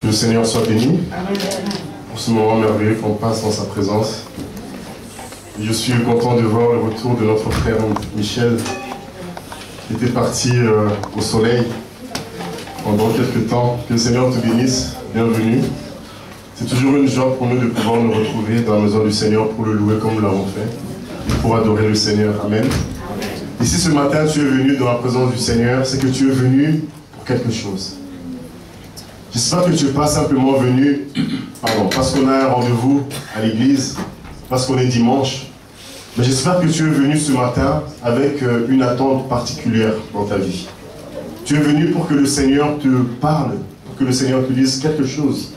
Que le Seigneur soit béni pour ce moment merveilleux qu'on passe dans sa présence. Et je suis content de voir le retour de notre frère Michel, qui était parti au soleil pendant quelques temps. Que le Seigneur te bénisse, bienvenue. C'est toujours une joie pour nous de pouvoir nous retrouver dans la maison du Seigneur pour le louer comme nous l'avons fait et pour adorer le Seigneur. Amen. Et si ce matin tu es venu dans la présence du Seigneur, c'est que tu es venu pour quelque chose. J'espère que tu n'es pas simplement venu parce qu'on a un rendez-vous à l'église, parce qu'on est dimanche, mais j'espère que tu es venu ce matin avec une attente particulière dans ta vie. Tu es venu pour que le Seigneur te parle, pour que le Seigneur te dise quelque chose.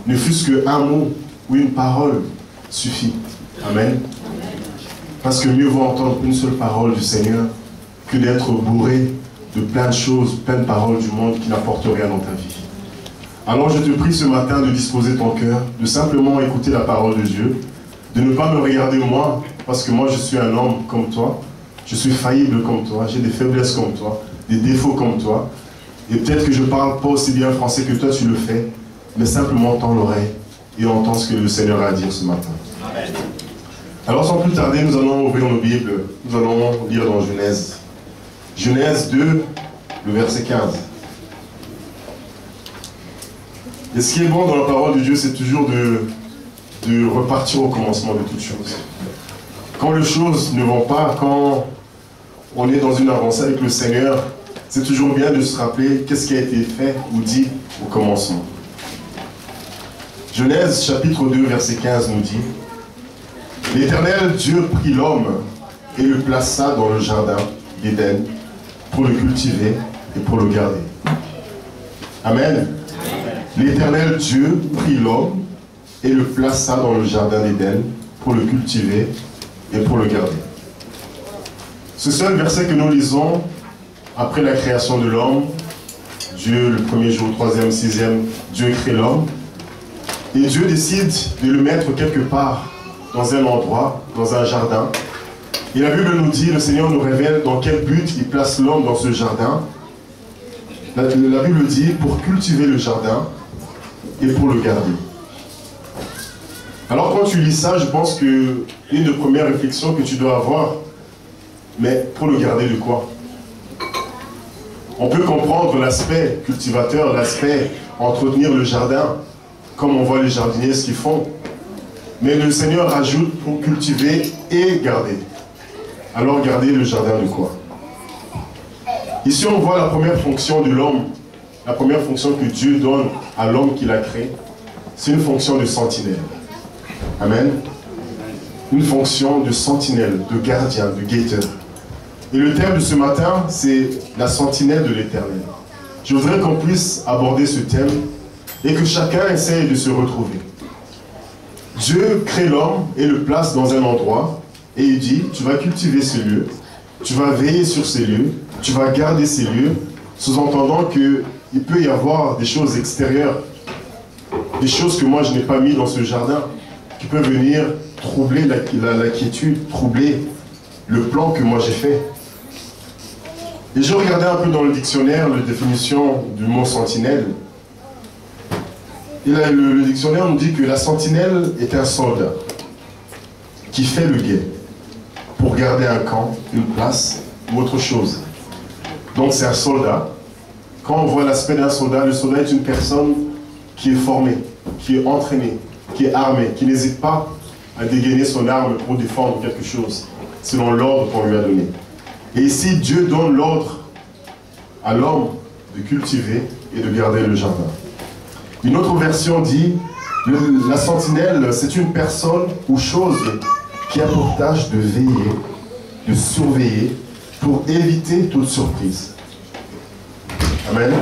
Ne fût-ce qu'un mot ou une parole suffit. Amen. Parce que mieux vaut entendre une seule parole du Seigneur que d'être bourré de plein de choses, plein de paroles du monde qui n'apportent rien dans ta vie. Alors je te prie ce matin de disposer ton cœur, de simplement écouter la parole de Dieu, de ne pas me regarder moi, parce que moi je suis un homme comme toi, je suis faillible comme toi, j'ai des faiblesses comme toi, des défauts comme toi, et peut-être que je ne parle pas aussi bien français que toi tu le fais, mais simplement tends l'oreille et entends ce que le Seigneur a à dire ce matin. Amen. Alors sans plus tarder, nous allons ouvrir nos Bibles, nous allons lire dans Genèse. Genèse 2, le verset 15. Et ce qui est bon dans la parole de Dieu, c'est toujours de repartir au commencement de toutes choses. Quand les choses ne vont pas, quand on est dans une avancée avec le Seigneur, c'est toujours bien de se rappeler qu'est-ce qui a été fait ou dit au commencement. Genèse chapitre 2, verset 15 nous dit « L'Éternel Dieu prit l'homme et le plaça dans le jardin d'Éden pour le cultiver et pour le garder. » Amen. L'Éternel Dieu prit l'homme et le plaça dans le jardin d'Éden pour le cultiver et pour le garder. Ce seul verset que nous lisons après la création de l'homme, Dieu le premier jour, troisième, sixième, Dieu crée l'homme et Dieu décide de le mettre quelque part dans un endroit, dans un jardin. Et la Bible nous dit, le Seigneur nous révèle dans quel but il place l'homme dans ce jardin. La Bible dit pour cultiver le jardin et pour le garder. Alors quand tu lis ça, je pense que une des premières réflexions que tu dois avoir, mais pour le garder de quoi? On peut comprendre l'aspect cultivateur, l'aspect entretenir le jardin, comme on voit les jardiniers ce qu'ils font. Mais le Seigneur rajoute pour cultiver et garder. Alors garder le jardin de quoi? Ici on voit la première fonction de l'homme. La première fonction que Dieu donne à l'homme qu'il a créé, c'est une fonction de sentinelle. Amen. Une fonction de sentinelle, de gardien, de guetteur. Et le thème de ce matin, c'est la sentinelle de l'Éternel. Je voudrais qu'on puisse aborder ce thème et que chacun essaye de se retrouver. Dieu crée l'homme et le place dans un endroit et il dit, tu vas cultiver ce lieu, tu vas veiller sur ces lieux, tu vas garder ces lieux, sous-entendant qu'il peut y avoir des choses extérieures, des choses que moi je n'ai pas mis dans ce jardin, qui peuvent venir troubler la quiétude, troubler le plan que moi j'ai fait. Et je regardais un peu dans le dictionnaire la définition du mot sentinelle. Et là, le dictionnaire nous dit que la sentinelle est un soldat qui fait le guet pour garder un camp, une place ou autre chose. Donc c'est un soldat. Quand on voit l'aspect d'un soldat, le soldat est une personne qui est formée, qui est entraînée, qui est armée, qui n'hésite pas à dégainer son arme pour défendre quelque chose, selon l'ordre qu'on lui a donné. Et ici, Dieu donne l'ordre à l'homme de cultiver et de garder le jardin. Une autre version dit, la sentinelle, c'est une personne ou chose qui a pour tâche de veiller, de surveiller, pour éviter toute surprise. Amen.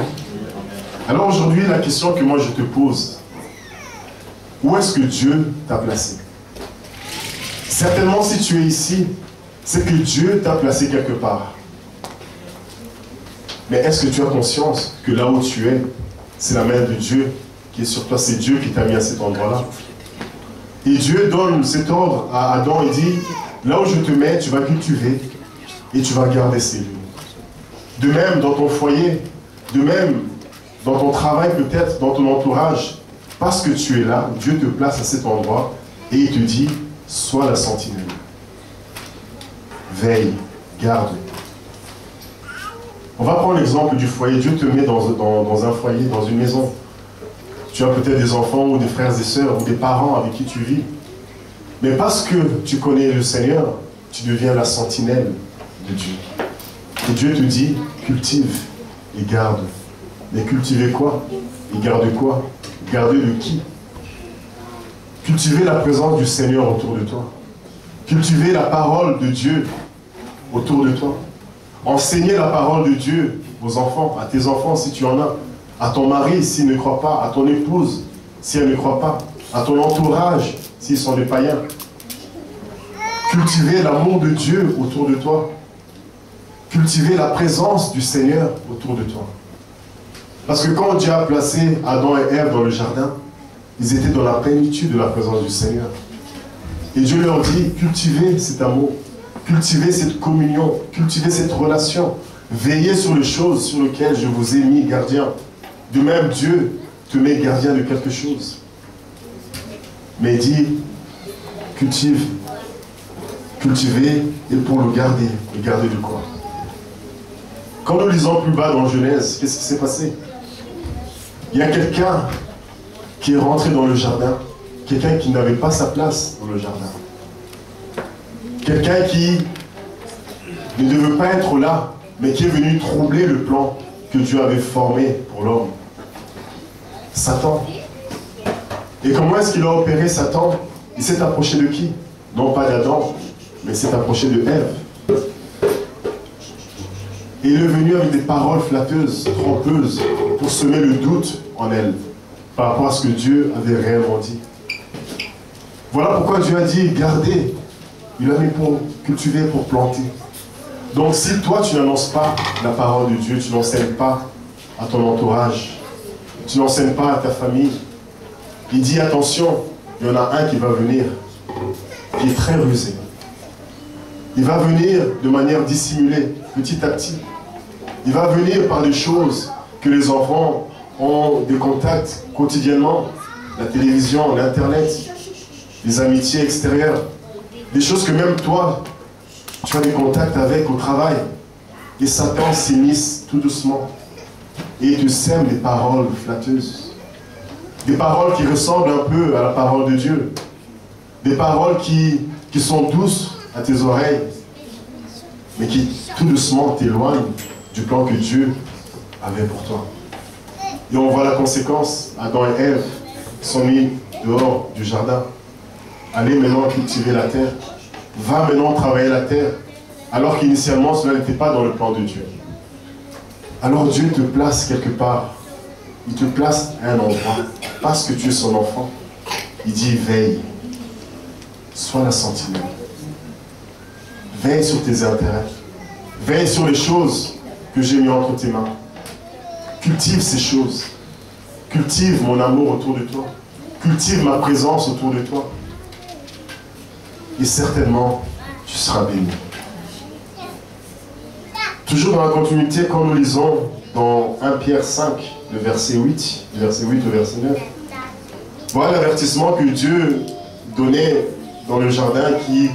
Alors aujourd'hui, la question que moi je te pose, où est-ce que Dieu t'a placé? Certainement, si tu es ici, c'est que Dieu t'a placé quelque part. Mais est-ce que tu as conscience que là où tu es, c'est la main de Dieu qui est sur toi, c'est Dieu qui t'a mis à cet endroit-là? Et Dieu donne cet ordre à Adam et dit, là où je te mets, tu vas cultiver et tu vas garder ces lieux. De même, dans ton foyer, de même, dans ton travail peut-être, dans ton entourage, parce que tu es là, Dieu te place à cet endroit et il te dit, sois la sentinelle. Veille, garde. On va prendre l'exemple du foyer. Dieu te met dans un foyer, dans une maison. Tu as peut-être des enfants ou des frères et sœurs ou des parents avec qui tu vis. Mais parce que tu connais le Seigneur, tu deviens la sentinelle de Dieu. Et Dieu te dit, cultive et garde. Mais cultiver quoi? Et garde quoi? Garder de qui? Cultiver la présence du Seigneur autour de toi. Cultiver la parole de Dieu autour de toi. Enseigner la parole de Dieu aux enfants, à tes enfants si tu en as, à ton mari s'il ne croit pas, à ton épouse si elle ne croit pas, à ton entourage s'ils sont des païens. Cultiver l'amour de Dieu autour de toi. Cultiver la présence du Seigneur autour de toi. Parce que quand Dieu a placé Adam et Ève dans le jardin, ils étaient dans la plénitude de la présence du Seigneur. Et Dieu leur dit, cultivez cet amour, cultivez cette communion, cultivez cette relation, veillez sur les choses sur lesquelles je vous ai mis gardien. De même, Dieu te met gardien de quelque chose. Mais il dit, cultive, cultivez et pour le garder. Et garder de quoi? Quand nous lisons plus bas dans Genèse, qu'est-ce qui s'est passé? Il y a quelqu'un qui est rentré dans le jardin, quelqu'un qui n'avait pas sa place dans le jardin. Quelqu'un qui ne devait pas être là, mais qui est venu troubler le plan que Dieu avait formé pour l'homme. Satan. Et comment est-ce qu'il a opéré Satan? Il s'est approché de qui? Non pas d'Adam, mais il s'est approché de Ève. Et il est venu avec des paroles flatteuses, trompeuses, pour semer le doute en elle, par rapport à ce que Dieu avait réellement dit. Voilà pourquoi Dieu a dit, gardez. Il a mis pour cultiver, pour planter. Donc si toi tu n'annonces pas la parole de Dieu, tu n'enseignes pas à ton entourage, tu n'enseignes pas à ta famille, il dit attention, il y en a un qui va venir, qui est très rusé. Il va venir de manière dissimulée, petit à petit. Il va venir par des choses que les enfants ont des contacts quotidiennement, la télévision, l'internet, les amitiés extérieures, des choses que même toi, tu as des contacts avec au travail. Et Satan s'immisce tout doucement. Et il te sème des paroles flatteuses. Des paroles qui ressemblent un peu à la parole de Dieu. Des paroles qui sont douces à tes oreilles, mais qui tout doucement t'éloignent du plan que Dieu avait pour toi. Et on voit la conséquence. Adam et Ève sont mis dehors du jardin. Allez maintenant cultiver la terre. Va maintenant travailler la terre. Alors qu'initialement, cela n'était pas dans le plan de Dieu. Alors Dieu te place quelque part. Il te place à un endroit. Parce que tu es son enfant. Il dit veille. Sois la sentinelle. Veille sur tes intérêts. Veille sur les choses que j'ai mis entre tes mains. Cultive ces choses. Cultive mon amour autour de toi. Cultive ma présence autour de toi. Et certainement, tu seras béni. Toujours dans la continuité, quand nous lisons dans 1 Pierre 5, le verset 8, au verset 9, voilà l'avertissement que Dieu donnait dans le jardin qui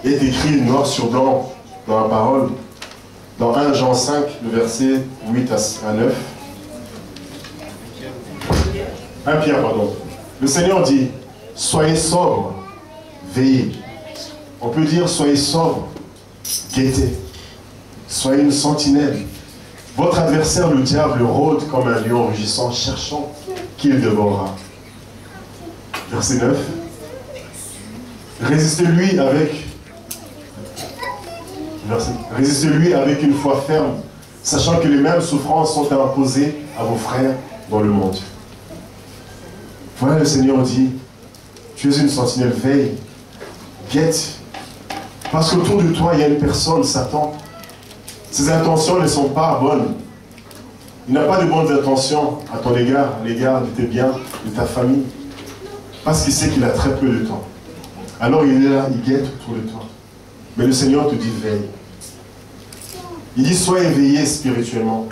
est écrit noir sur blanc dans la parole. Dans 1 Jean 5, le verset 8 à 9. 1 Pierre, pardon. Le Seigneur dit, soyez sobres, veillez. On peut dire, soyez sobres, guettez. Soyez une sentinelle. Votre adversaire, le diable, rôde comme un lion rugissant, cherchant qui le dévorera. Verset 9. Résistez-lui avec une foi ferme, sachant que les mêmes souffrances sont imposées à vos frères dans le monde. Voilà, le Seigneur dit, tu es une sentinelle, veille, guette, parce qu'autour de toi, il y a une personne, Satan. Ses intentions ne sont pas bonnes. Il n'a pas de bonnes intentions à ton égard, à l'égard de tes biens, de ta famille, parce qu'il sait qu'il a très peu de temps. Alors il est là, il guette autour de toi. Mais le Seigneur te dit veille. Il dit sois éveillé spirituellement.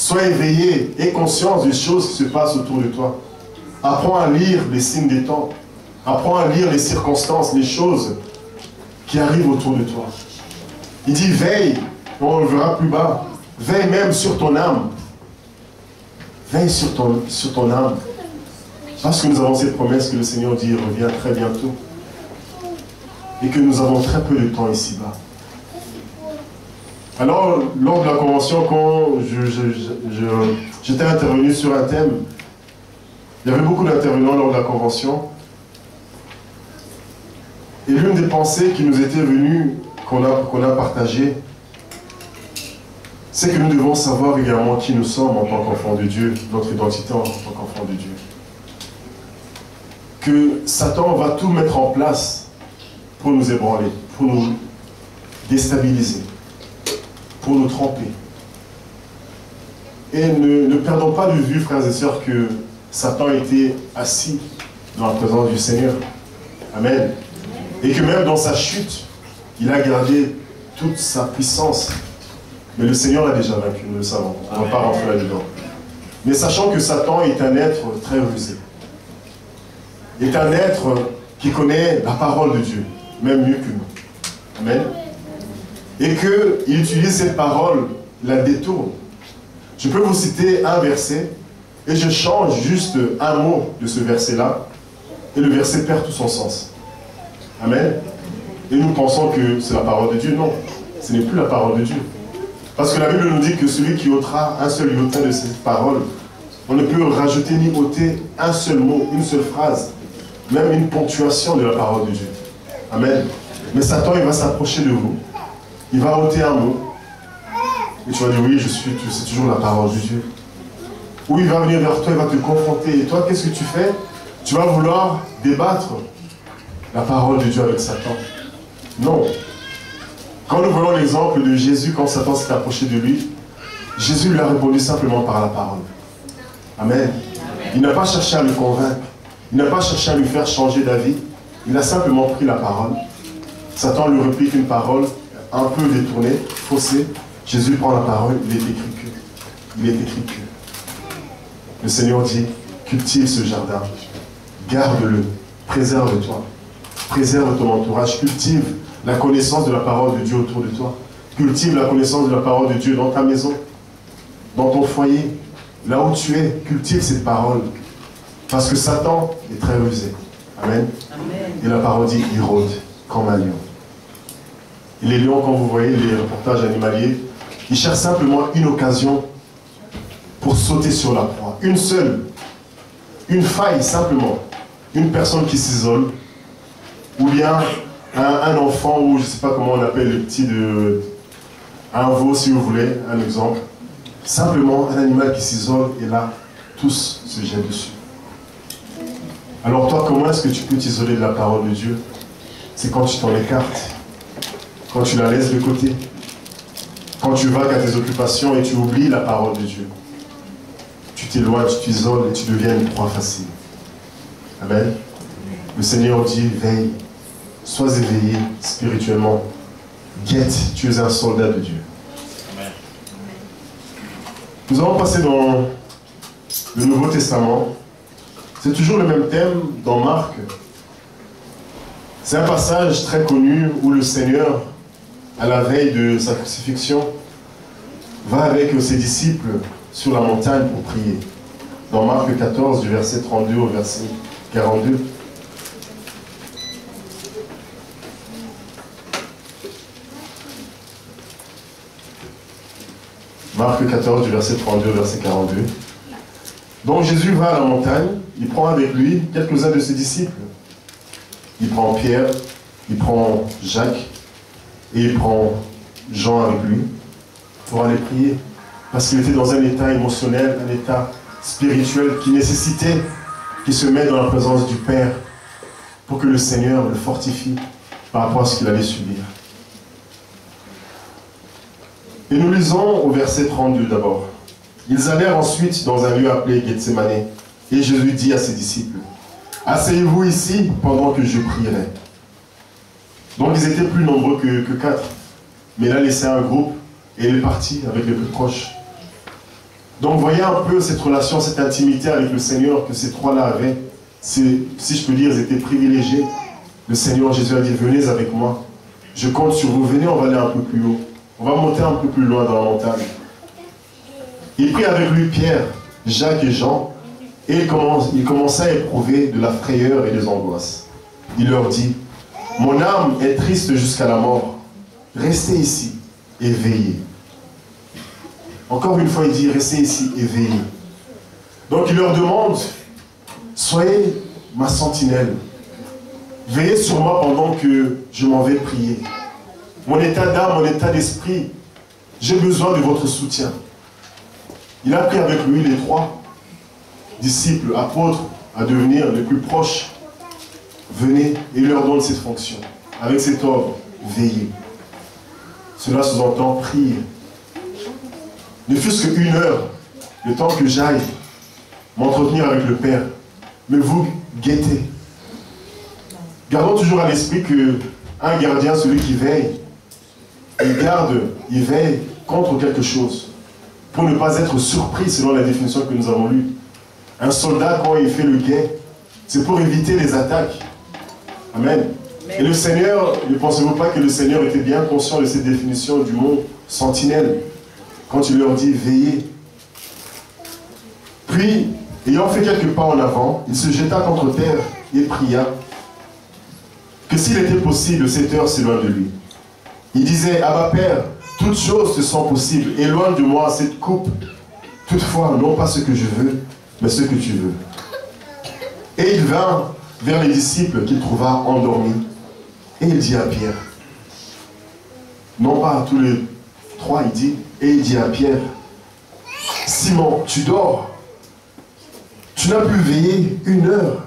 Sois éveillé et conscience des choses qui se passent autour de toi. Apprends à lire les signes des temps. Apprends à lire les circonstances, les choses qui arrivent autour de toi. Il dit veille, on le verra plus bas. Veille même sur ton âme. Veille sur ton âme. Parce que nous avons cette promesse que le Seigneur dit revient très bientôt. Et que nous avons très peu de temps ici-bas. Alors, lors de la convention, quand j'étais intervenu sur un thème, il y avait beaucoup d'intervenants lors de la convention. Et l'une des pensées qui nous était venue, qu'on a partagée, c'est que nous devons savoir également qui nous sommes en tant qu'enfants de Dieu, notre identité en tant qu'enfants de Dieu. Que Satan va tout mettre en place pour nous ébranler, pour nous déstabiliser, pour nous tromper. Et ne perdons pas de vue, frères et sœurs, que Satan était assis dans la présence du Seigneur. Amen. Et que même dans sa chute, il a gardé toute sa puissance. Mais le Seigneur l'a déjà vaincu, nous le savons. On ne va pas rentrer là-dedans. Mais sachant que Satan est un être très rusé. Est un être qui connaît la parole de Dieu, même mieux que nous. Amen. Et qu'il utilise cette parole, la détourne. Je peux vous citer un verset, et je change juste un mot de ce verset-là, et le verset perd tout son sens. Amen. Et nous pensons que c'est la parole de Dieu. Non, ce n'est plus la parole de Dieu. Parce que la Bible nous dit que celui qui ôtera un seul iota de cette parole, on ne peut rajouter ni ôter un seul mot, une seule phrase, même une ponctuation de la parole de Dieu. Amen. Mais Satan, il va s'approcher de vous. Il va ôter un mot. Et tu vas dire, oui, c'est toujours la parole de Dieu. Ou il va venir vers toi, il va te confronter. Et toi, qu'est-ce que tu fais? Tu vas vouloir débattre la parole de Dieu avec Satan. Non. Quand nous voyons l'exemple de Jésus, quand Satan s'est approché de lui, Jésus lui a répondu simplement par la parole. Amen. Il n'a pas cherché à le convaincre. Il n'a pas cherché à lui faire changer d'avis. Il a simplement pris la parole. Satan lui réplique une parole un peu détournée, faussée. Jésus prend la parole, il est écrit que. Le Seigneur dit, cultive ce jardin, garde-le, préserve-toi, préserve ton entourage, cultive la connaissance de la parole de Dieu autour de toi, cultive la connaissance de la parole de Dieu dans ta maison, dans ton foyer, là où tu es, cultive cette parole, parce que Satan est très rusé. Amen. Amen. Et la parole dit, il rôde comme un lion. Et les lions, quand vous voyez les reportages animaliers, ils cherchent simplement une occasion pour sauter sur la proie. Une seule. Une faille, simplement. Une personne qui s'isole. Ou bien un enfant, ou je ne sais pas comment on appelle le petit de... Un veau, si vous voulez, un exemple. Simplement un animal qui s'isole, et là, tous se jettent dessus. Alors toi, comment est-ce que tu peux t'isoler de la parole de Dieu? C'est quand tu t'en écartes. Quand tu la laisses de côté. Quand tu vagues à tes occupations et tu oublies la parole de Dieu. Tu t'éloignes, tu t'isoles et tu deviens une proie facile. Amen. Le Seigneur dit, veille, sois éveillé spirituellement. Guette, tu es un soldat de Dieu. Amen. Nous allons passer dans le Nouveau Testament. C'est toujours le même thème dans Marc. C'est un passage très connu où le Seigneur, à la veille de sa crucifixion, va avec ses disciples sur la montagne pour prier. Dans Marc 14, du verset 32 au verset 42. Marc 14, du verset 32 au verset 42. Donc Jésus va à la montagne, il prend avec lui quelques-uns de ses disciples. Il prend Pierre, il prend Jacques, et il prend Jean avec lui pour aller prier. Parce qu'il était dans un état émotionnel, un état spirituel qui nécessitait qu'il se mette dans la présence du Père pour que le Seigneur le fortifie par rapport à ce qu'il allait subir. Et nous lisons au verset 32 d'abord. Ils allèrent ensuite dans un lieu appelé Gethsémané. Et Jésus dit à ses disciples, « Asseyez-vous ici pendant que je prierai. » Donc ils étaient plus nombreux que 4. Mais il a laissé un groupe et il est parti avec les plus proches. Donc voyez un peu cette relation, cette intimité avec le Seigneur que ces trois-là avaient. Si je peux dire, ils étaient privilégiés. Le Seigneur Jésus a dit, venez avec moi. Je compte sur vous, venez, on va aller un peu plus haut. On va monter un peu plus loin dans la montagne. Il prit avec lui Pierre, Jacques et Jean, et il commença à éprouver de la frayeur et des angoisses. Il leur dit, mon âme est triste jusqu'à la mort. Restez ici et veillez. Encore une fois, il dit, restez ici et veillez. Donc il leur demande, soyez ma sentinelle. Veillez sur moi pendant que je m'en vais prier. Mon état d'âme, mon état d'esprit, j'ai besoin de votre soutien. Il a pris avec lui les trois disciples, apôtres, à devenir les plus proches. Venez et il leur donne cette fonction. Avec cet ordre, veillez. Cela sous-entend prier. Ne fût-ce qu'une heure, le temps que j'aille m'entretenir avec le Père. Mais vous, guettez. Gardons toujours à l'esprit qu'un gardien, celui qui veille, il veille contre quelque chose. Pour ne pas être surpris selon la définition que nous avons lue. Un soldat, quand il fait le guet, c'est pour éviter les attaques. Amen. Et le Seigneur, ne pensez-vous pas que le Seigneur était bien conscient de cette définition du mot sentinelle, quand il leur dit veillez. Puis, ayant fait quelques pas en avant, il se jeta contre terre et pria que s'il était possible, cette heure s'éloigne de lui. Il disait, Abba Père, toutes choses te sont possibles, éloigne de moi cette coupe. Toutefois, non pas ce que je veux, mais ce que tu veux. Et il vint vers les disciples qu'il trouva endormis. Et il dit à Pierre, non pas à tous les trois, il dit, et il dit à Pierre, Simon, tu dors. Tu n'as pu veiller une heure.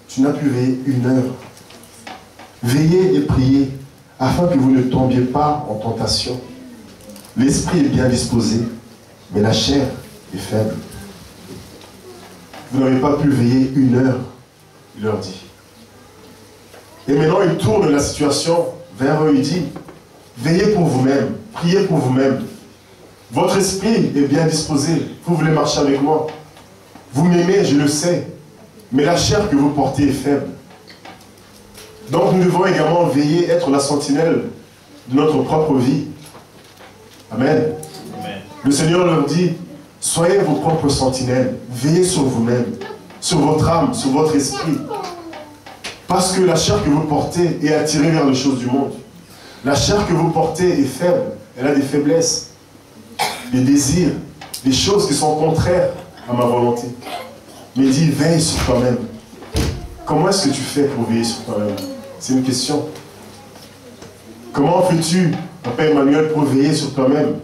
Tu n'as pu veiller une heure. Veillez et priez, afin que vous ne tombiez pas en tentation. L'esprit est bien disposé, mais la chair est faible. Vous n'avez pas pu veiller une heure, il leur dit. Et maintenant, il tourne la situation vers eux, il dit, veillez pour vous-même, priez pour vous-même. Votre esprit est bien disposé, vous voulez marcher avec moi. Vous m'aimez, je le sais, mais la chair que vous portez est faible. Donc nous devons également veiller, être la sentinelle de notre propre vie. Amen. Amen. Le Seigneur leur dit, soyez vos propres sentinelles, veillez sur vous-même, sur votre âme, sur votre esprit. Parce que la chair que vous portez est attirée vers les choses du monde. La chair que vous portez est faible, elle a des faiblesses, des désirs, des choses qui sont contraires à ma volonté. Mais il dit, veille sur toi-même. Comment est-ce que tu fais pour veiller sur toi-même? C'est une question. Comment fais-tu, Papa Emmanuel, pour veiller sur toi-même?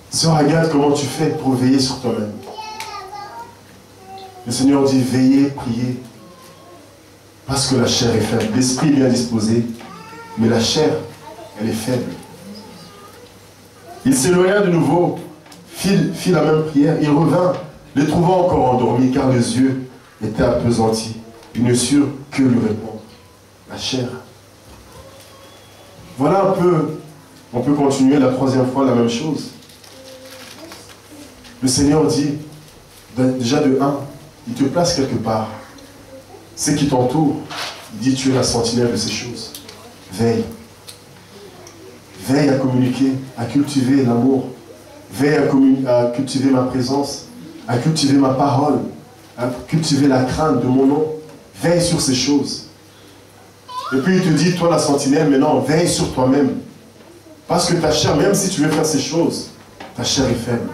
Sœur Agathe, comment tu fais pour veiller sur toi-même? Le Seigneur dit, veillez, priez. Parce que la chair est faible. L'esprit est bien disposé, mais la chair, elle est faible. Il s'éloigna de nouveau, fit la même prière, il revint, les trouvant encore endormis, car les yeux étaient appesantis. Ils ne surent que lui répondre. La chair. Voilà un peu, on peut continuer la troisième fois la même chose. Le Seigneur dit, déjà de un, il te place quelque part. Ce qui t'entoure, il dit, tu es la sentinelle de ces choses. Veille. Veille à communiquer, à cultiver l'amour. Veille à cultiver ma présence, à cultiver ma parole, à cultiver la crainte de mon nom. Veille sur ces choses. Et puis il te dit, toi la sentinelle, maintenant, veille sur toi-même. Parce que ta chair, même si tu veux faire ces choses, ta chair est faible.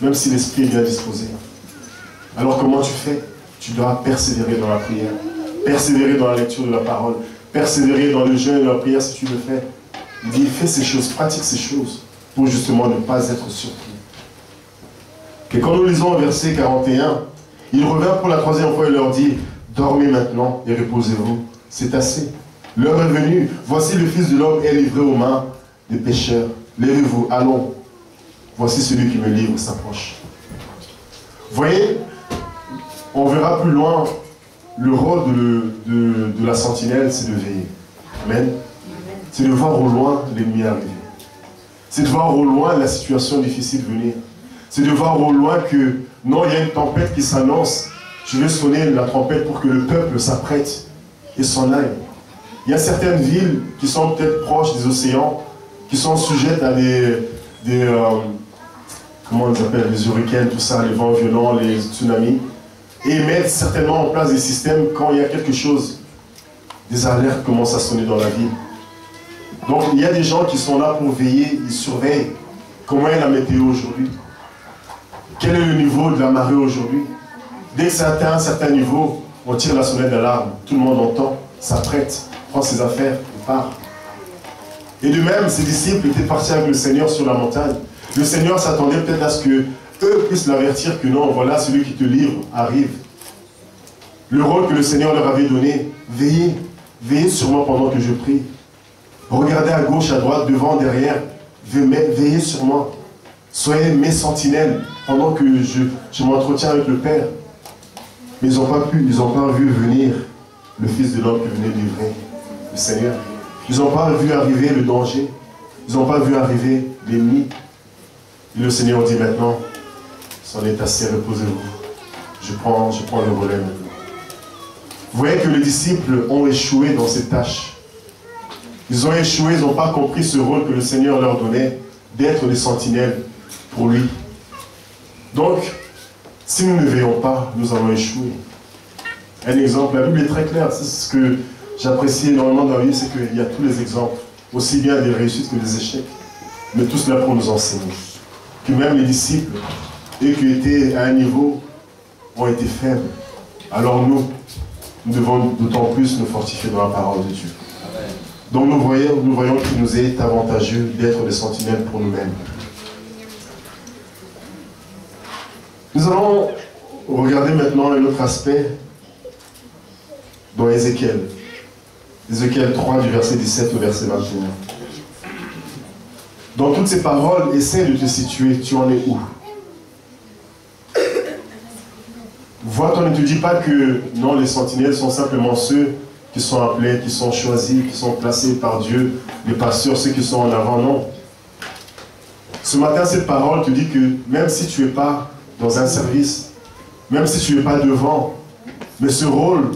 Même si l'esprit est bien disposé. Alors comment tu fais? Tu dois persévérer dans la prière. Persévérer dans la lecture de la parole. Persévérer dans le jeûne et la prière si tu le fais. Il dit, fais ces choses, pratique ces choses, pour justement ne pas être surpris. Et quand nous lisons au verset 41, il revint pour la troisième fois et leur dit, dormez maintenant et reposez-vous, c'est assez. L'heure est venue, voici le Fils de l'homme est livré aux mains des pécheurs. Levez-vous, allons. Voici celui qui me livre s'approche. Voyez, on verra plus loin, le rôle de la sentinelle, c'est de veiller. Amen. C'est de voir au loin l'ennemi arriver. C'est de voir au loin la situation difficile venir. C'est de voir au loin que, non, il y a une tempête qui s'annonce. Je vais sonner la trompette pour que le peuple s'apprête et s'en aille. Il y a certaines villes qui sont peut-être proches des océans, qui sont sujettes à comment on les appelle, les hurricanes, tout ça, les vents violents, les tsunamis, et mettent certainement en place des systèmes quand il y a quelque chose, des alertes commencent à sonner dans la ville. Donc il y a des gens qui sont là pour veiller, ils surveillent comment est la météo aujourd'hui, quel est le niveau de la marée aujourd'hui. Dès que ça atteint un certain niveau, on tire la sonnette d'alarme, tout le monde entend, s'apprête, prend ses affaires et part. Et de même, ses disciples étaient partis avec le Seigneur sur la montagne. Le Seigneur s'attendait peut-être à ce que eux puissent l'avertir que non, voilà, celui qui te livre arrive. Le rôle que le Seigneur leur avait donné, veillez, veillez sur moi pendant que je prie. Regardez à gauche, à droite, devant, derrière, veillez sur moi. Soyez mes sentinelles pendant que je m'entretiens avec le Père. Mais ils n'ont pas pu, ils n'ont pas vu venir le Fils de l'homme qui venait livrer, le Seigneur. Ils n'ont pas vu arriver le danger. Ils n'ont pas vu arriver l'ennemi. Et le Seigneur dit maintenant, c'en est assez, reposez-vous. Je prends le relais maintenant. Vous voyez que les disciples ont échoué dans cette tâche. Ils ont échoué, ils n'ont pas compris ce rôle que le Seigneur leur donnait d'être des sentinelles pour lui. Donc, si nous ne veillons pas, nous allons échouer. Un exemple, la Bible est très claire, c'est ce que j'apprécie énormément dans la Bible, c'est qu'il y a tous les exemples, aussi bien des réussites que des échecs, mais tout cela pour nous enseigner. Que même les disciples, eux qui étaient à un niveau, ont été faibles. Alors nous devons d'autant plus nous fortifier dans la parole de Dieu. Donc nous voyons qu'il nous est avantageux d'être des sentinelles pour nous-mêmes. Nous allons regarder maintenant un autre aspect dans Ézéchiel. Ézéchiel 3 du verset 17 au verset 21. Dans toutes ces paroles, essaie de te situer, tu en es où? Vois, on ne te dit pas que non, les sentinelles sont simplement ceux qui sont appelés, qui sont choisis, qui sont placés par Dieu, les pasteurs, ceux qui sont en avant, non. Ce matin, cette parole te dit que même si tu n'es pas dans un service, même si tu n'es pas devant, mais ce rôle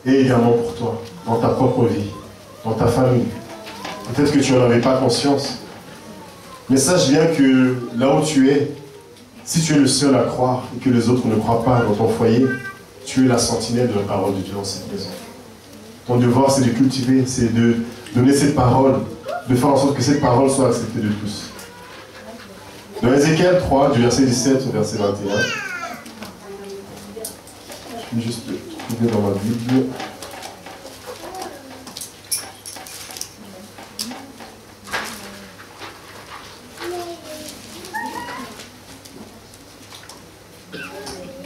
est également pour toi, dans ta propre vie, dans ta famille. Peut-être que tu n'en avais pas conscience. Mais sache bien que là où tu es, si tu es le seul à croire et que les autres ne croient pas dans ton foyer, tu es la sentinelle de la parole de Dieu dans cette maison. Ton devoir, c'est de cultiver, c'est de donner cette parole, de faire en sorte que cette parole soit acceptée de tous. Dans Ézéchiel 3, du verset 17 au verset 21, je vais juste trouver dans ma Bible.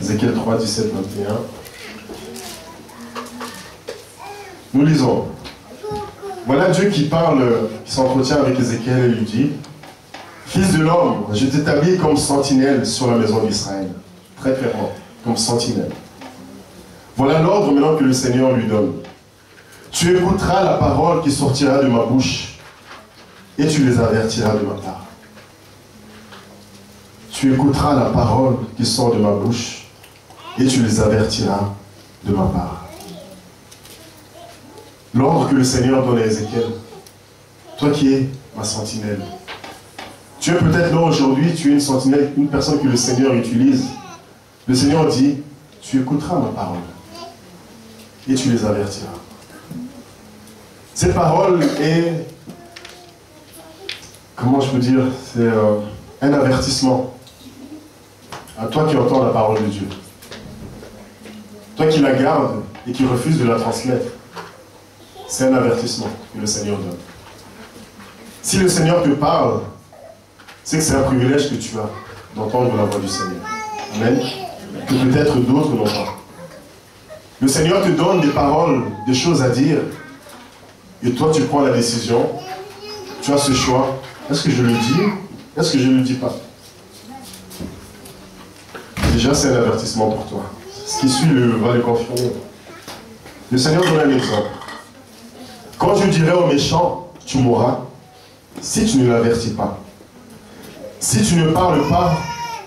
Ézéchiel 3, 17, 21. Nous lisons. Voilà Dieu qui parle, qui s'entretient avec Ézéchiel et lui dit: Fils de l'homme, je t'établis comme sentinelle sur la maison d'Israël. Très clairement, comme sentinelle. Voilà l'ordre maintenant que le Seigneur lui donne. Tu écouteras la parole qui sortira de ma bouche et tu les avertiras de ma part. Tu écouteras la parole qui sort de ma bouche et tu les avertiras de ma part. L'ordre que le Seigneur donne à Ézéchiel, toi qui es ma sentinelle. Tu es peut-être là aujourd'hui, tu es une sentinelle, une personne que le Seigneur utilise. Le Seigneur dit, tu écouteras ma parole et tu les avertiras. Cette parole est, comment je peux dire, c'est un avertissement à toi qui entends la parole de Dieu. Toi qui la gardes et qui refuses de la transmettre, c'est un avertissement que le Seigneur donne. Si le Seigneur te parle, c'est que c'est un privilège que tu as d'entendre la voix du Seigneur. Amen. Que peut-être d'autres n'ont pas. Le Seigneur te donne des paroles, des choses à dire, et toi tu prends la décision, tu as ce choix. Est-ce que je le dis? Est-ce que je ne le dis pas? Déjà, c'est un avertissement pour toi. Ce qui suit va le confirmer. Le Seigneur donne un exemple. Quand je dirai aux méchants, tu mourras, si tu ne l'avertis pas, si tu ne parles pas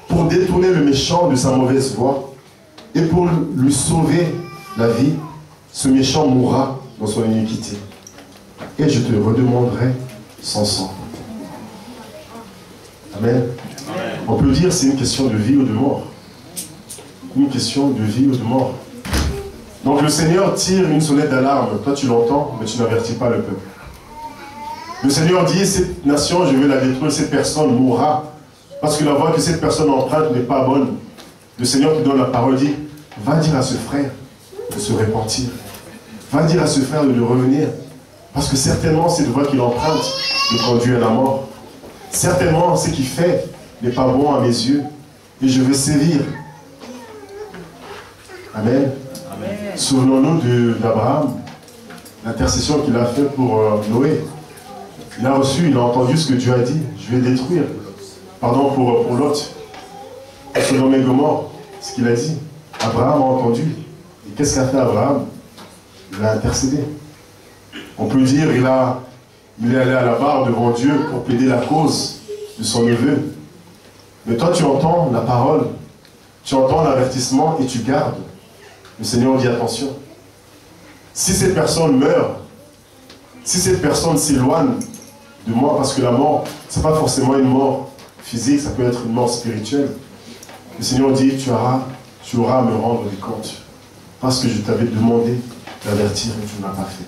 pour détourner le méchant de sa mauvaise voie et pour lui sauver la vie, ce méchant mourra dans son iniquité. Et je te redemanderai son sang. Amen. Amen. On peut dire que c'est une question de vie ou de mort. Une question de vie ou de mort. Donc le Seigneur tire une sonnette d'alarme. Toi tu l'entends, mais tu n'avertis pas le peuple. Le Seigneur dit, cette nation, je vais la détruire, cette personne mourra. Parce que la voie que cette personne emprunte n'est pas bonne. Le Seigneur te donne la parole, dit, va dire à ce frère de se repentir. Va dire à ce frère de revenir. Parce que certainement, cette voie qu'il emprunte le conduit à la mort. Certainement, ce qu'il fait n'est pas bon à mes yeux. Et je vais sévir. Amen. Amen. Souvenons-nous d'Abraham, l'intercession qu'il a faite pour Noé. Il a reçu, il a entendu ce que Dieu a dit. Je vais détruire. Pardon pour Lot. Sodome et Gomorrhe, ce qu'il a dit. Abraham a entendu. Et qu'est-ce qu'a fait Abraham? Il a intercédé. On peut dire il est allé à la barre devant Dieu pour plaider la cause de son neveu. Mais toi, tu entends la parole, tu entends l'avertissement et tu gardes. Le Seigneur dit attention. Si cette personne meurt, si cette personne s'éloigne de moi, parce que la mort, ce n'est pas forcément une mort physique, ça peut être une mort spirituelle. Le Seigneur dit, tu auras à me rendre des comptes. Parce que je t'avais demandé d'avertir et tu ne l'as pas fait.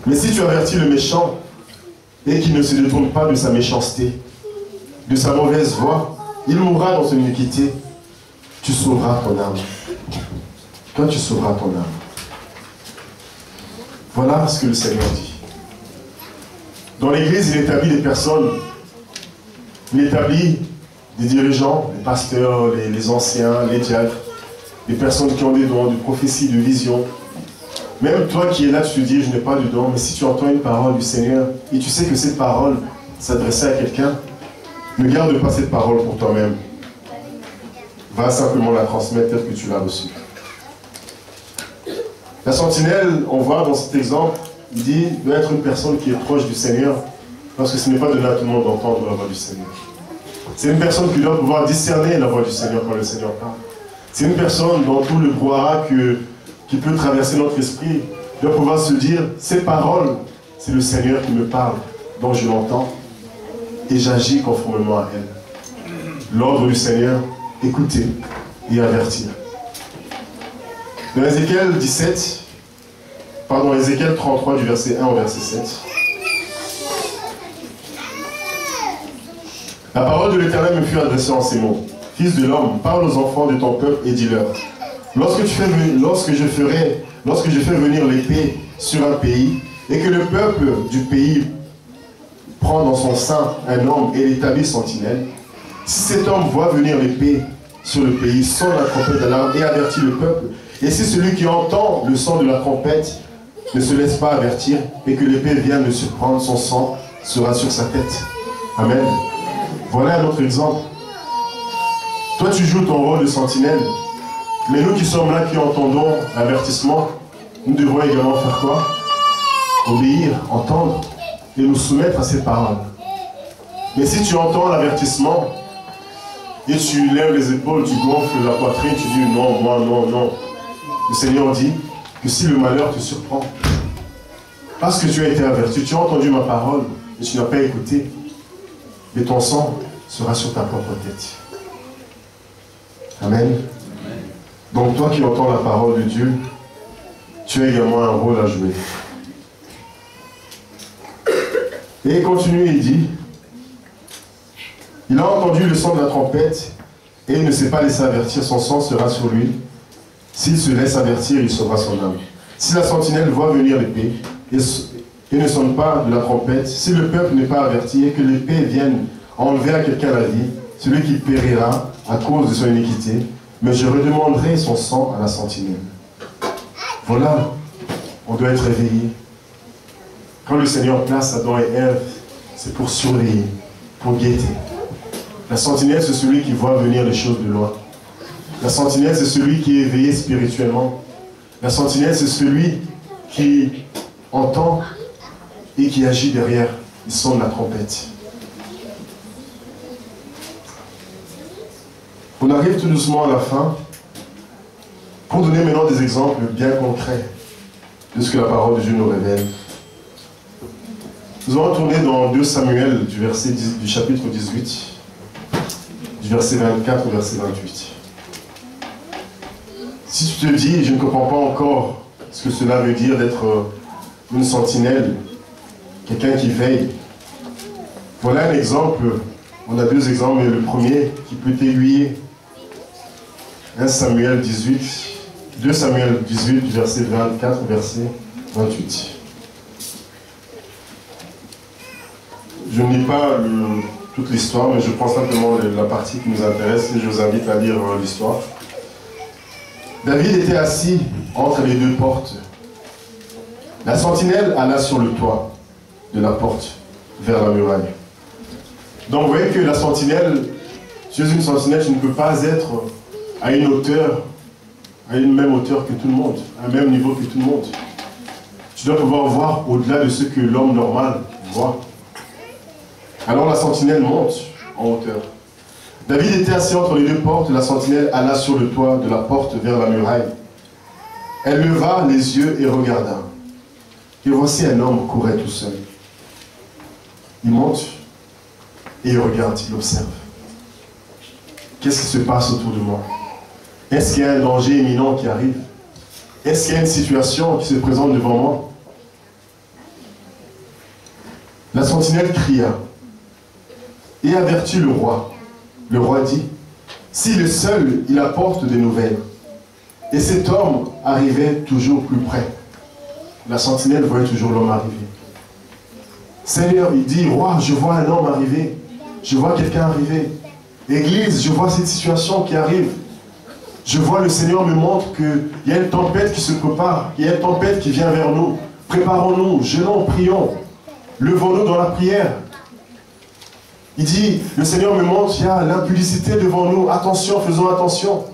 Mais si tu avertis le méchant et qu'il ne se détourne pas de sa méchanceté, de sa mauvaise voie, il mourra dans son iniquité. Tu sauveras ton âme. Toi, tu sauveras ton âme. Voilà ce que le Seigneur dit. Dans l'Église, il établit des personnes. Il établit des dirigeants, les pasteurs, les anciens, les diacres, des personnes qui ont des dons de prophétie, de vision. Même toi qui es là, tu te dis, je n'ai pas de don, mais si tu entends une parole du Seigneur, et tu sais que cette parole s'adressait à quelqu'un, ne garde pas cette parole pour toi-même. Va simplement la transmettre telle que tu l'as reçue. La sentinelle, on voit dans cet exemple, il dit, doit être une personne qui est proche du Seigneur, parce que ce n'est pas donné à tout le monde d'entendre la voix du Seigneur. C'est une personne qui doit pouvoir discerner la voix du Seigneur quand le Seigneur parle. C'est une personne dans tout le brouhaha qui peut traverser notre esprit, doit pouvoir se dire, ces paroles, c'est le Seigneur qui me parle, dont je l'entends, et j'agis conformément à elle. L'ordre du Seigneur, écouter et avertir. Dans Ézéchiel 33 du verset 1 au verset 7. La parole de l'Éternel me fut adressée en ces mots. Fils de l'homme, parle aux enfants de ton peuple et dis-leur. Lorsque je fais venir l'épée sur un pays, et que le peuple du pays prend dans son sein un homme et l'établit sentinelle, si cet homme voit venir l'épée sur le pays, sonne la trompette d'alarme et avertit le peuple, et si celui qui entend le son de la trompette ne se laisse pas avertir, et que l'épée vienne le surprendre, son sang sera sur sa tête. Amen. Voilà un autre exemple. Toi, tu joues ton rôle de sentinelle. Mais nous qui sommes là, qui entendons l'avertissement, nous devons également faire quoi? Obéir, entendre et nous soumettre à ces paroles. Mais si tu entends l'avertissement et tu lèves les épaules, tu gonfles la poitrine, tu dis non, moi, non, non. Le Seigneur dit que si le malheur te surprend, parce que tu as été averti, tu as entendu ma parole et tu n'as pas écouté, et ton sang sera sur ta propre tête. Amen. Donc toi qui entends la parole de Dieu, tu as également un rôle à jouer. Et il continue, il dit, il a entendu le son de la trompette et il ne s'est pas laissé avertir, son sang sera sur lui. S'il se laisse avertir, il sauvera son âme. Si la sentinelle voit venir l'épée et ne sonne pas de la trompette, si le peuple n'est pas averti et que l'épée vienne enlever à quelqu'un la vie, celui qui périra à cause de son iniquité, mais je redemanderai son sang à la sentinelle. Voilà, on doit être réveillé. Quand le Seigneur place Adam et Ève, c'est pour surveiller, pour guetter. La sentinelle, c'est celui qui voit venir les choses de loin. La sentinelle, c'est celui qui est éveillé spirituellement. La sentinelle, c'est celui qui entend et qui agit derrière. Il sonne la trompette. On arrive tout doucement à la fin pour donner maintenant des exemples bien concrets de ce que la parole de Dieu nous révèle. Nous allons retourner dans 2 Samuel du chapitre 18, du verset 24 au verset 28. Si tu te dis, je ne comprends pas encore ce que cela veut dire d'être une sentinelle, quelqu'un qui veille. Voilà un exemple, on a 2 exemples, mais le premier qui peut aiguiller. 2 Samuel 18, du verset 24 au verset 28. Je ne lis pas toute l'histoire, mais je prends simplement la partie qui nous intéresse et je vous invite à lire l'histoire. David était assis entre les 2 portes. La sentinelle alla sur le toit de la porte vers la muraille. Donc vous voyez que la sentinelle, tu es une sentinelle, tu ne peux pas être à une hauteur, à une même hauteur que tout le monde, à un même niveau que tout le monde. Tu dois pouvoir voir au-delà de ce que l'homme normal voit. Alors la sentinelle monte en hauteur. David était assis entre les 2 portes, la sentinelle alla sur le toit de la porte vers la muraille. Elle leva les yeux et regarda. Et voici un homme courait tout seul. Il monte et il regarde, il observe. Qu'est-ce qui se passe autour de moi? Est-ce qu'il y a un danger imminent qui arrive? Est-ce qu'il y a une situation qui se présente devant moi? La sentinelle cria et avertit le roi. Le roi dit, si le seul, il apporte des nouvelles. Et cet homme arrivait toujours plus près. La sentinelle voyait toujours l'homme arriver. Seigneur, il dit, roi, je vois un homme arriver. Je vois quelqu'un arriver. Église, je vois cette situation qui arrive. Je vois le Seigneur me montre qu'il y a une tempête qui se prépare. Il y a une tempête qui vient vers nous. Préparons-nous, jeûnons, prions. Levons-nous dans la prière. Il dit, le Seigneur me montre, il y a l'impudicité devant nous. Attention, faisons attention.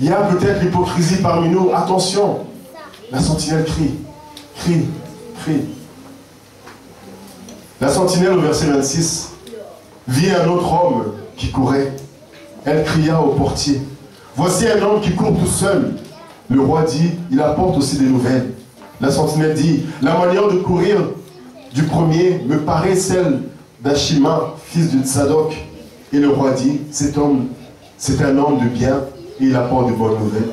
Il y a peut-être l'hypocrisie parmi nous. Attention. La sentinelle crie, crie, crie. La sentinelle au verset 26 vit un autre homme qui courait. Elle cria au portier. Voici un homme qui court tout seul. Le roi dit, il apporte aussi des nouvelles. La sentinelle dit, la manière de courir du premier me paraît celle d'Achima, fils de Tsadok. Et le roi dit, cet homme, c'est un homme de bien et il apporte de bonnes nouvelles.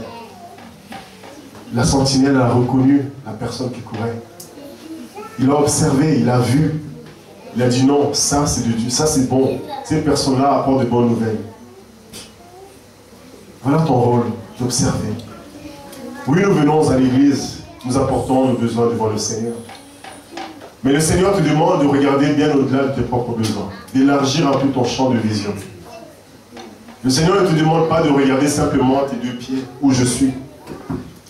La sentinelle a reconnu la personne qui courait. Il a observé, il a vu. Il a dit non, ça c'est de Dieu, ça c'est bon. Cette personne-là apporte de bonnes nouvelles. Voilà ton rôle, d'observer. Oui, nous venons à l'église, nous apportons nos besoins devant le Seigneur. Mais le Seigneur te demande de regarder bien au-delà de tes propres besoins, d'élargir un peu ton champ de vision. Le Seigneur ne te demande pas de regarder simplement tes 2 pieds, où je suis.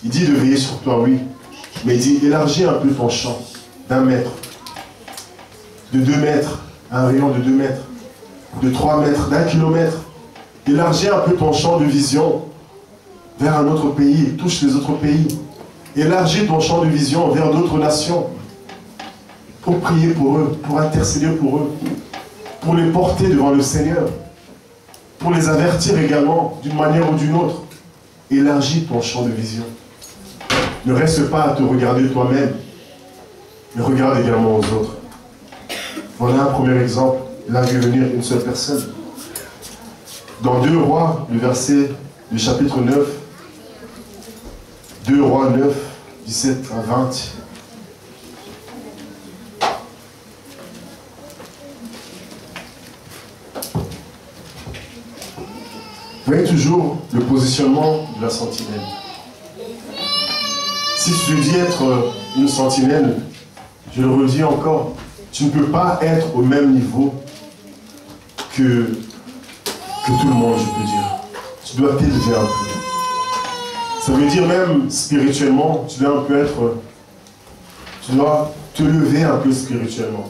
Il dit de veiller sur toi, oui. Mais il dit, élargis un peu ton champ d'1 mètre, de 2 mètres, un rayon de 2 mètres, de 3 mètres, d'1 kilomètre. Élargis un peu ton champ de vision vers un autre pays, touche les autres pays. Élargis ton champ de vision vers d'autres nations, pour prier pour eux, pour intercéder pour eux, pour les porter devant le Seigneur, pour les avertir également d'une manière ou d'une autre. Élargis ton champ de vision. Ne reste pas à te regarder toi-même, mais regarde également aux autres. Voilà un premier exemple. Là, vu venir une seule personne. Dans 2 Rois, le verset du chapitre 9, 2 Rois 9, 17 à 20. Vous voyez toujours le positionnement de la sentinelle. Si tu dis être une sentinelle, je le redis encore, tu ne peux pas être au même niveau que tout le monde, je peux dire. Tu dois t'élever un peu. Ça veut dire même spirituellement, tu dois un peu être... Tu dois te lever un peu spirituellement.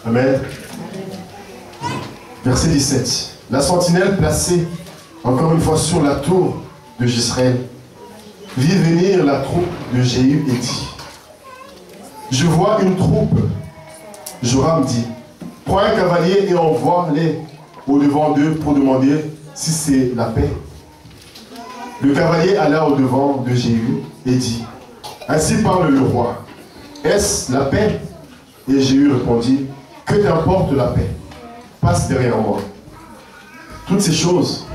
Amen. Verset 17. La sentinelle placée, encore une fois, sur la tour de Jisraël, vit venir la troupe de Jéhu et dit, Je vois une troupe. Joram dit, prends un cavalier et envoie-les au-devant d'eux pour demander si c'est la paix. Le cavalier alla au-devant de Jéhu et dit, ainsi parle le roi, est-ce la paix? Et Jéhu répondit, que t'importe la paix? Passe derrière moi. Toutes ces choses,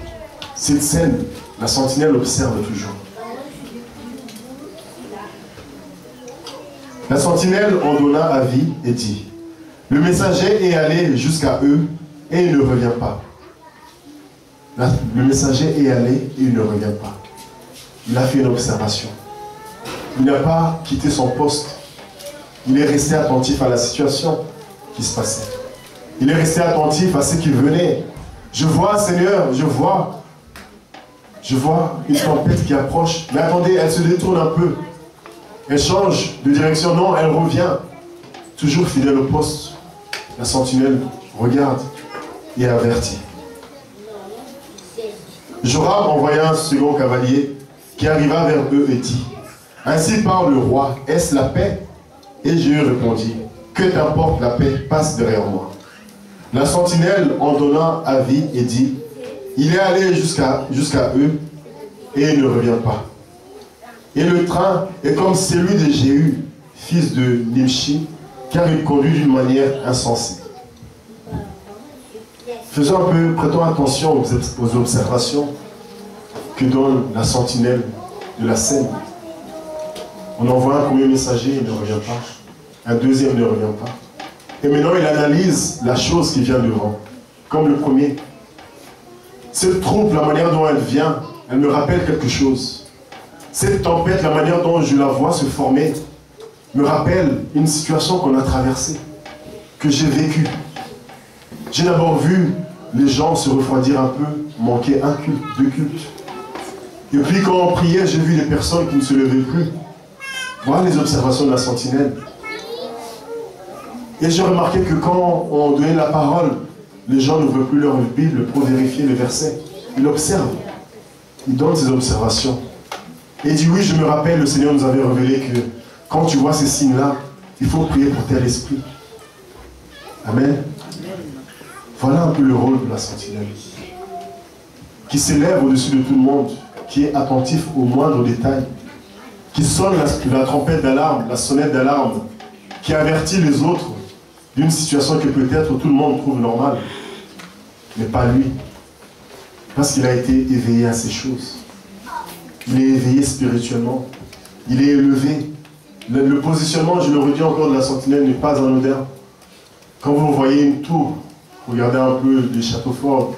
cette scène, la sentinelle observe toujours. La sentinelle en donna avis et dit, le messager est allé jusqu'à eux et il ne revient pas. Le messager est allé et il ne revient pas. Il a fait une observation. Il n'a pas quitté son poste. Il est resté attentif à la situation qui se passait. Il est resté attentif à ce qui venait. Je vois, Seigneur, je vois une tempête qui approche. Mais attendez, elle se détourne un peu. Elle change de direction. Non, elle revient. Toujours fidèle au poste. La sentinelle regarde et avertit. Joram envoya un second cavalier qui arriva vers eux et dit, ainsi parle le roi, est-ce la paix? Et Jéhu répondit, que t'importe la paix, passe derrière moi. La sentinelle en donna avis et dit, il est allé jusqu'à eux et il ne revient pas. Et le train est comme celui de Jéhu, fils de Nimshi, car il conduit d'une manière insensée. Prêtons attention aux observations que donne la sentinelle de la scène. On envoie un premier messager, il ne revient pas. Un deuxième ne revient pas. Et maintenant, il analyse la chose qui vient devant. Comme le premier. Cette troupe, la manière dont elle vient, elle me rappelle quelque chose. Cette tempête, la manière dont je la vois se former, me rappelle une situation qu'on a traversée, que j'ai vécue. J'ai d'abord vu les gens se refroidir un peu, manquer un culte, deux cultes. Et puis quand on priait, j'ai vu des personnes qui ne se levaient plus. Voilà les observations de la sentinelle. Et j'ai remarqué que quand on donnait la parole, les gens n'ouvrent plus leur Bible pour vérifier les versets. Ils observent. Ils donnent ces observations. Et il dit, oui, je me rappelle, le Seigneur nous avait révélé que quand tu vois ces signes-là, il faut prier pour tel esprit. Amen. Voilà un peu le rôle de la sentinelle. Qui s'élève au-dessus de tout le monde, qui est attentif aux moindres détails, qui sonne la trompette d'alarme, la sonnette d'alarme, qui avertit les autres d'une situation que peut-être tout le monde trouve normale, mais pas lui, parce qu'il a été éveillé à ces choses. Il est éveillé spirituellement, il est élevé. Le positionnement, je le redis encore, de la sentinelle n'est pas anodin. Quand vous voyez une tour, regardez un peu les châteaux forts,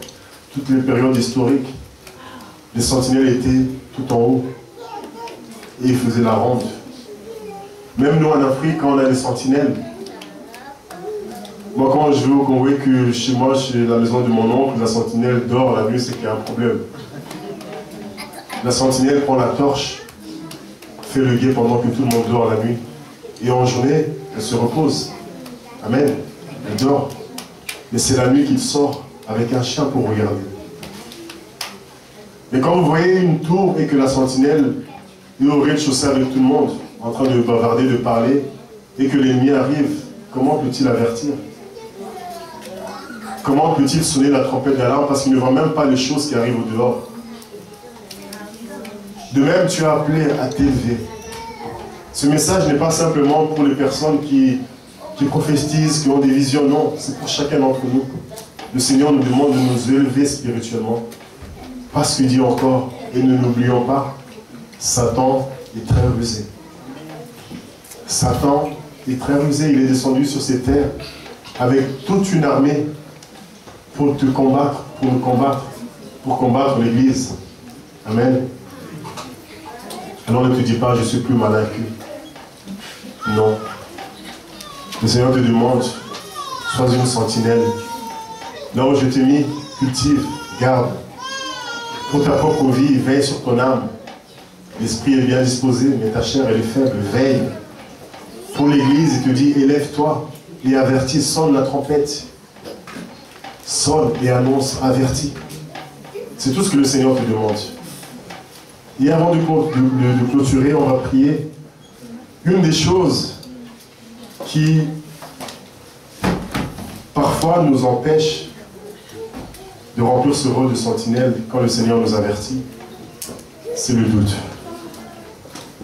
toutes les périodes historiques, les sentinelles étaient tout en haut et ils faisaient la ronde. Même nous en Afrique, quand on a des sentinelles, moi quand je vais au Congo et que chez moi, chez la maison de mon oncle, la sentinelle dort la nuit, c'est qu'il y a un problème. La sentinelle prend la torche, fait le guet pendant que tout le monde dort la nuit. Et en journée, elle se repose. Amen. Elle dort. Mais c'est la nuit qu'il sort avec un chien pour regarder. Mais quand vous voyez une tour et que la sentinelle est au rez-de-chaussée avec tout le monde, en train de bavarder, de parler, et que l'ennemi arrive, comment peut-il avertir? Comment peut-il sonner la trompette d'alarme parce qu'il ne voit même pas les choses qui arrivent au dehors? De même, tu as appelé à t'élever. Ce message n'est pas simplement pour les personnes qui prophétisent, qui ont des visions, non, c'est pour chacun d'entre nous. Le Seigneur nous demande de nous élever spirituellement. Parce qu'il dit encore, et ne l'oublions pas, Satan est très rusé. Satan est très rusé, il est descendu sur ces terres avec toute une armée pour te combattre, pour nous combattre, pour combattre l'Église. Amen. Alors ne te dis pas, je suis plus malin qu'eux. Non. Le Seigneur te demande, sois une sentinelle. Là où je t'ai mis, cultive, garde. Pour ta propre vie, veille sur ton âme. L'esprit est bien disposé, mais ta chair elle est faible, veille. Pour l'Église, il te dit, élève-toi et avertis, sonne la trompette. Sonne et annonce, avertis. C'est tout ce que le Seigneur te demande. Et avant de clôturer, on va prier. Une des choses qui parfois nous empêche de remplir ce rôle de sentinelle quand le Seigneur nous avertit, c'est le doute.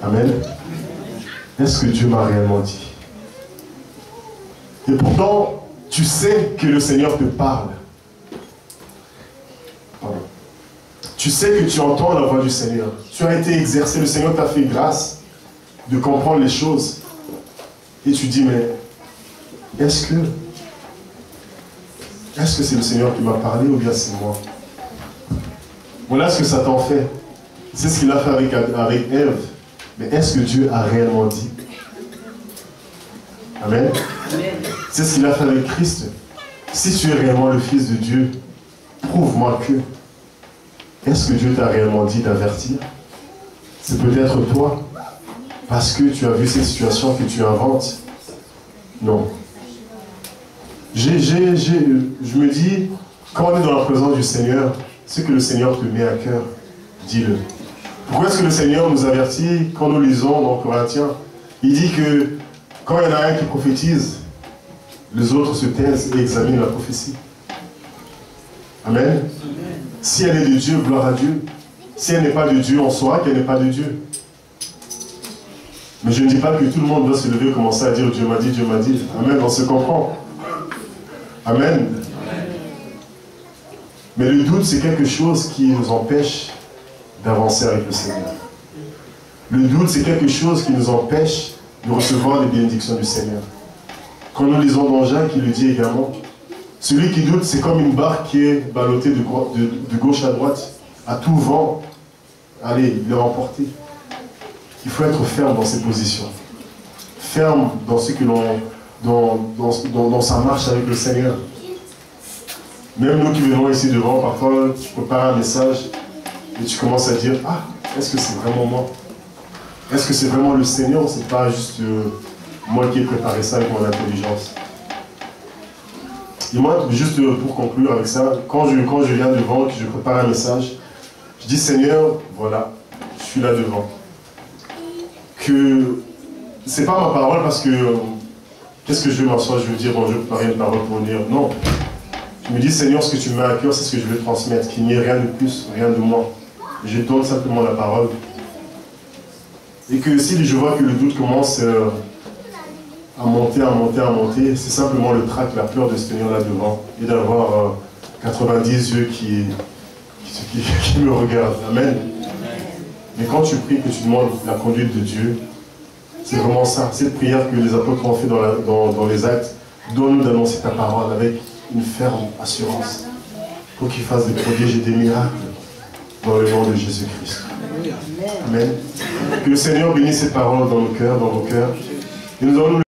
Amen. Est-ce que Dieu m'a réellement dit? Et pourtant, tu sais que le Seigneur te parle. Pardon. Tu sais que tu entends la voix du Seigneur. Tu as été exercé, le Seigneur t'a fait grâce de comprendre les choses. Et tu dis, mais est-ce que c'est le Seigneur qui m'a parlé ou bien c'est moi? Voilà ce que Satan fait. C'est ce qu'il a fait avec Ève. Mais est-ce que Dieu a réellement dit? Amen. C'est ce qu'il a fait avec Christ. Si tu es réellement le Fils de Dieu, prouve-moi que. Est-ce que Dieu t'a réellement dit d'avertir? C'est peut-être toi, parce que tu as vu cette situation que tu inventes. Non. Je me dis, quand on est dans la présence du Seigneur, ce que le Seigneur te met à cœur, dis-le. Pourquoi est-ce que le Seigneur nous avertit quand nous lisons dans Corinthiens? Il dit que quand il y en a un qui prophétise, les autres se taisent et examinent la prophétie. Amen. Si elle est de Dieu, gloire à Dieu. Si elle n'est pas de Dieu, on saura qu'elle n'est pas de Dieu. Mais je ne dis pas que tout le monde doit se lever et commencer à dire Dieu m'a dit, Dieu m'a dit. Amen, on se comprend. Amen. Mais le doute, c'est quelque chose qui nous empêche d'avancer avec le Seigneur. Le doute, c'est quelque chose qui nous empêche de recevoir les bénédictions du Seigneur. Quand nous lisons dans Jacques, il le dit également, celui qui doute, c'est comme une barque qui est ballottée de gauche à droite, à tout vent. Allez, il est emporté. Il faut être ferme dans ses positions. Ferme dans ce que l'on, dans sa marche avec le Seigneur. Même nous qui venons ici devant, parfois tu prépares un message et tu commences à dire, ah, est-ce que c'est vraiment moi? Est-ce que c'est vraiment le Seigneur? C'est pas juste moi qui ai préparé ça avec mon intelligence. Et moi, juste pour conclure avec ça, quand je viens devant, que je prépare un message, je dis Seigneur, voilà, je suis là devant. Que c'est pas ma parole parce que qu'est-ce que je vais m'asseoir, je veux dire, bon, je vais préparer une parole pour dire, non. Je me dis Seigneur, ce que tu me mets à cœur, c'est ce que je veux transmettre, qu'il n'y ait rien de plus, rien de moins. Je donne simplement la parole. Et que si je vois que le doute commence à monter, c'est simplement le trac, la peur de se tenir là devant et d'avoir 90 yeux qui me regardent. Amen. Mais quand tu pries, que tu demandes la conduite de Dieu, c'est vraiment ça. Cette prière que les apôtres ont fait dans les actes, donne-nous d'annoncer ta parole avec une ferme assurance pour qu'il fasse des prodiges et des miracles dans le nom de Jésus-Christ. Amen. Que le Seigneur bénisse ses paroles dans nos cœurs, dans vos cœurs. Et nous allons